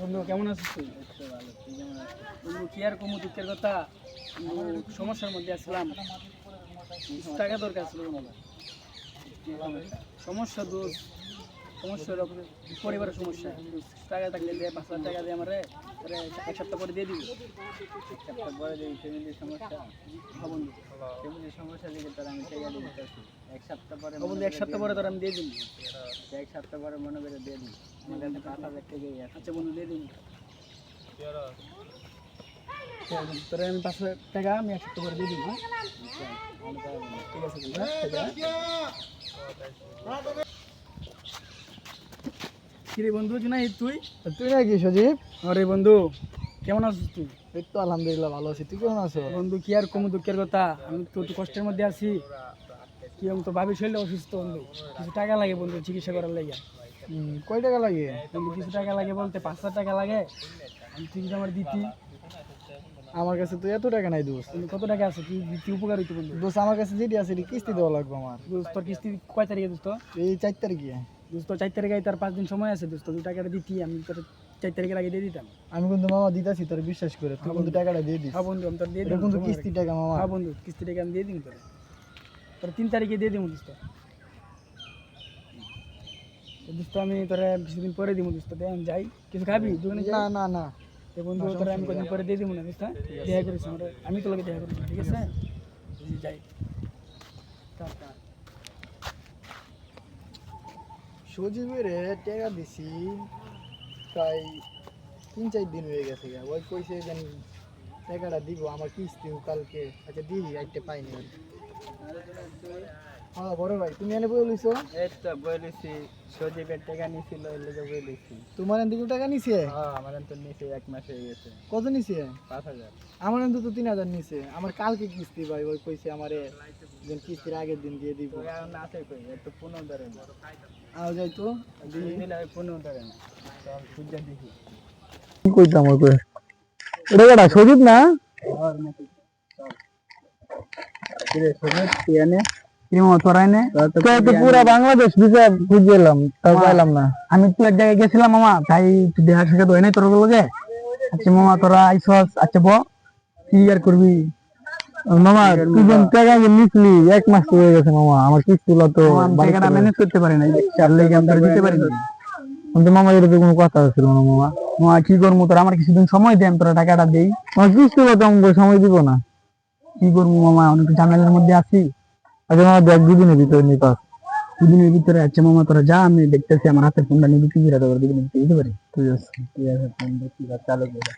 বন্ধু কেমন আছিস তুই? ভালো, তুই কেমন আছিস? বন্ধু কি আর কমু দুঃখের কথা, সমস্যার মধ্যে আসলাম। কিছু টাকা দরকার ছিল বন্ধু। সমস্যা দোষ, সমস্যা হলো পরিবারের সমস্যা। টাকা থাকলে দিয়ে 5,000 টাকা দিয়ে আমার এক সপ্তাহ পরে দিয়ে দিবি। এক সপ্তাহ পরে যদি ফ্যামিলির সমস্যা, হ্যাঁ বন্ধু, ফ্যামিলির সমস্যা দিকে তোর আমি টাকা দিয়ে দিতেছি। এক সপ্তাহ পরে হ্যাঁ বন্ধু, এক সপ্তাহ পরে তোর আমি দিয়ে দিবি। এক সপ্তাহ পরে মনে করে দিয়ে দিই। আমার কাছে 5,000 টাকাই আছে। আচ্ছা বন্ধু, দিয়ে দিবি। তোর আমি 5,000 টাকা আমি এক সপ্তাহ পরে দিয়ে দিবি। হ্যাঁ ঠিক আছে বন্ধু, হ্যাঁ ঠিক আছে। কিরে বন্ধু জুনাইদ তুই? তুই নাকি সজীব? আরে বন্ধু কেমন আছিস তুই? এই তো আলহামদুলিল্লাহ ভালো আছি। তুই কেমন আছো? বন্ধু কি আর কমু দুঃখের কথা, আমি তো একটু কষ্টের মধ্যে আছি। কি আমি তো ভাবি শরীরে অসুস্থ বন্ধু, কিছু টাকা লাগে বন্ধু চিকিৎসা করার লাগে। কয় টাকা লাগে? বন্ধু কিছু টাকা লাগে বলতে 5,000 টাকা লাগে। আমি তুই যদি আমার দিতি। আমার কাছে তো এত টাকা নাই দোস্ত। বন্ধু কত টাকা আছে তুই দিতি উপকার হইতো বন্ধু। দোস্ত আমার কাছে যেটি আছে এটি কিস্তি দেওয়া লাগবে আমার। দোস্ত তোর কিস্তি কয় তারিখে দোস্ত? এই 4 তারিখে। দোস্ত 4 তারিখে তার 5 দিন সময় আছে দোস্ত, তুই টাকাটা দিতি আমি তোর 4 তারিখের আগে দিয়ে দিতাম। আমি কিন্তু মামা দিতাছি তোর বিশ্বাস করে, তুই কিন্তু টাকাটা দিয়ে দিস। হ্যাঁ বন্ধু আমি তোর দিয়ে এটা দিই কিন্তু কিস্তি টাকা মামা। হ্যাঁ বন্ধু কিস্তি টাকা আমি দিয়ে দিই তোর, তোর 3 তারিখে দিয়ে দিব দোস্ত। দোস্ত আমি তোরা কিছুদিন পরে দিব দোস্ত, আমি যাই। কিছু খাবি দোকানে? না না না, তো বন্ধু তোরা আমি কদিন পরে দিয়ে দিব না দোস্ত। দেখা করিস আমি তো লোকে দেখা করিস, ঠিক আছে? যাই। সজীবের টাকা দিছি প্রায় 3-4 দিন হয়ে গেছে। ওই কইছে যেন টাকাটা দিব আমার কিস্তি কালকে। আচ্ছা দিই আইতে পাইনি। হ্যাঁ বড় ভাই তুমি এনে বলিছো? এই তো বলেছি, সজীবের টাকা নিছিল, এর লেগে বলেছি। তোমার এন থেকে টাকা নিছে? হ্যাঁ, আমার তো নিচে 1 মাস হয়ে গেছে। কত নিছে? 5,000। আমার এন তো 3,000 নিছে। আমার কালকে কিস্তি ভাই, ওই কইছে আমারে যেন কিস্তির আগের দিন দিয়ে দিব। তোর এখন আছে কই? এত 15 ধরে না। আও যাই তো দিলে 15 ধরে না। চল খুঁজে দেখি। কি কইতাম ওকে? এটা কেডা সজীব না? আর নাকি? চল। কিরে সজীব তুই এনে? কি মো তোরাই নে? তো পুরো বাংলাদেশ ভিসা খুঁজে এলাম, তাও পাইলাম না। আমি তো এক জায়গায় গেছিলাম মামা, তাই দেখা সাক্ষাৎ হয় নাই তোর লগে। আচ্ছা মামা তোরা আইসস, আচ্ছা কি আর করবি? মামা তুই যেন টাকা নিসলি 1 মাস হয়ে গেছে মামা, আমার কিস্তিগুলো তো টাকাটা ম্যানেজ করতে পারি নাই, তার লেগে আমি তোর দিতে পারি না। কিন্তু মামা এটা তো কোনো কথা ছিল না মামা। মামা কি করবো, তোরা আমার কিছুদিন সময় দেন, তোরা টাকাটা দেই। আমার কিস্তিগুলো তো আমাকে সময় দিব না। কি করবো মামা, অনেক ঝামেলার মধ্যে আছি। আচ্ছা মামা দেখ 2 দিনের ভিতরে নিপাস। দুদিনের ভিতরে আচ্ছা মামা তোরা যা, আমি দেখতেছি আমার হাতের ফোনটা নিবি কি করে, তোরা দুদিনের ভিতরে দিতে পারি। ঠিক আছে। ঠিক আছে, ফোন দেখি বা চালু করে।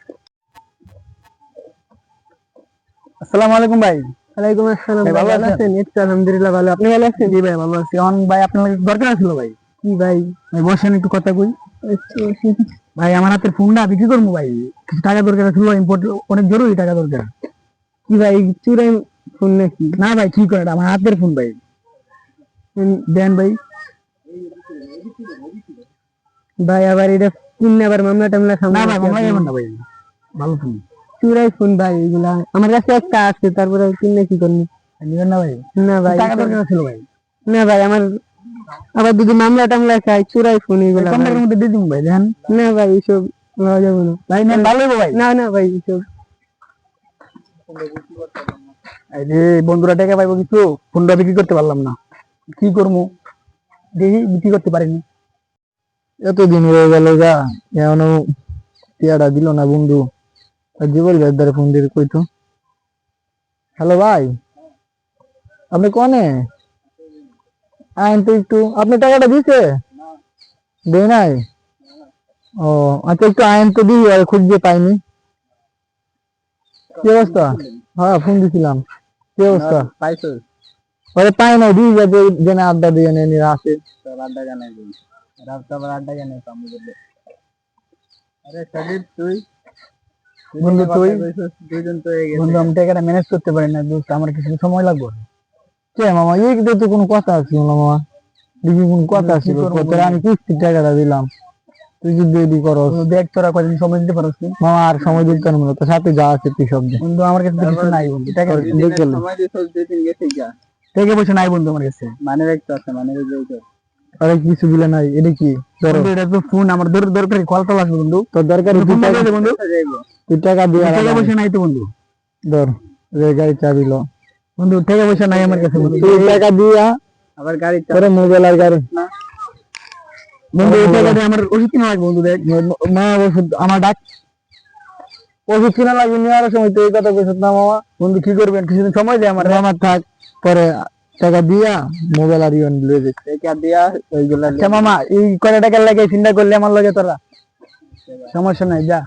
আসসালামু আলাইকুম ভাই। ওয়ালাইকুম আসসালাম। ভাই ভালো আছেন? আলহামদুলিল্লাহ ভালো। আপনি ভালো আছেন? জি ভাই ভালো আছি। ভাই আপনার দরকার ছিল ভাই। কি ভাই? ভাই বসেন একটু কথা কই। ভাই আমার হাতের ফোনটা বিক্রি করবো ভাই, কিছু টাকা দরকার ছিল, ইম্পোর্ট অনেক জরুরি টাকা দরকার। কি ভাই চুরাই ফোন নাকি? না ভাই কি করে, আমার হাতের ফোন ভাই, দেন ভাই। ভাই আবার এটা কিনে আবার মামলা টামলা না ভাই মামলা যাবেন না ভাই, ভালো ফোন। চুরাই ফোন ভাই এগুলা। আমার কাছে একটা আছে, তারপরে কিনে কি করবো? নিবেন না ভাই? না ভাই টাকা দরকার ছিল ভাই। না ভাই আমার আবার যদি মামলা টামলা খাই চুরাই ফোন এগুলা। কম টাকার মধ্যে দিয়ে দিন ভাই, দেন। না ভাই এইসব নেওয়া যাবে না ভাই নেন, ভালো হইবো ভাই। না না ভাই এইসব। এই যে বন্ধুরা টাকা পাইবো কিছু, ফোনটা বিক্রি করতে পারলাম না, কি করবো দেখি, বিক্রি করতে পারিনি। এতদিন হয়ে গেল যা, এখনো টিয়াটা দিল না বন্ধু। জীবন ভাইয়ের ফোন দিয়ে কইতো। হ্যালো ভাই, আপনি কনে আইন তো একটু, আপনি টাকাটা দিছে? দেয় নাই? ও আচ্ছা একটু আইন তো দিই, আর খুঁজে পাইনি। কি অবস্থা? হ্যাঁ ফোন দিছিলাম। কি অবস্থা? পাইছো? ওরে পাই নাই, দিয়ে যাবে জেনে আড্ডা দিয়ে নিয়ে আসে। তোর আড্ডা জানাই দিই। রাত আবার আড্ডা জানাই তো আমি বললে। আরে সজীব তুই বন্ধু তুই? দুজন তো হয়ে গেছে। বন্ধু আমি টাকাটা ম্যানেজ করতে পারি না দোস্ত, আমার কিছু সময় লাগবে। কে মামা এই তো কোনো কথা ছিল না মামা, দেখি কোন কথা ছিল? তোর আমি কিস্তির টাকাটা দিলাম, তুই যদি এডি করস। দেখ তোরা কদিন সময় দিতে পারস না? মামা আর সময় দিতে পারবো না, তোর সাথে যা আছে তুই সব দে। বন্ধু আমার কাছে তো কিছু নাই বন্ধু, টাকা সময় দিতে 2 দিন গেছে যা। টাকা পয়সা নাই বন্ধু আমার কাছে। মানে রাখতে আছে, মানে রাখতে। আরে কিছু দিলে নাই, এটা কি ধরো বন্ধু এটা তো ফোন আমার দরকারি কল টল আসবে বন্ধু। তোর দরকার ফোন লাগিয়ে দে বন্ধু। তুই টাকা দিয়ে টাকা পয়সা নাই তো বন্ধু। ধর রে গাড়ি চাবি লো বন্ধু টাকা পয়সা নাই আমার কাছে বন্ধু। তুই টাকা দিয়া আবার গাড়ি তোরে মোবাইল আর গাড়ি বন্ধু এই টাকা দিয়ে আমার ওষুধ কিনা লাগবে বন্ধু দেখ। মা ওষুধ আমার ডাক ওষুধ কিনা লাগবে নেওয়ার সময় তো এই কথা কইছ না মামা। বন্ধু কি করবেন কিছুদিন সময় দে আমার। আমার থাক পরে টাকা দিয়া মোবাইল আর ইউন লয়ে যেতে টাকা দিয়া ওইগুলা আচ্ছা মামা এই কয় টাকা লাগে চিন্তা করলে আমার লগে তোরা সমস্যা নাই যা।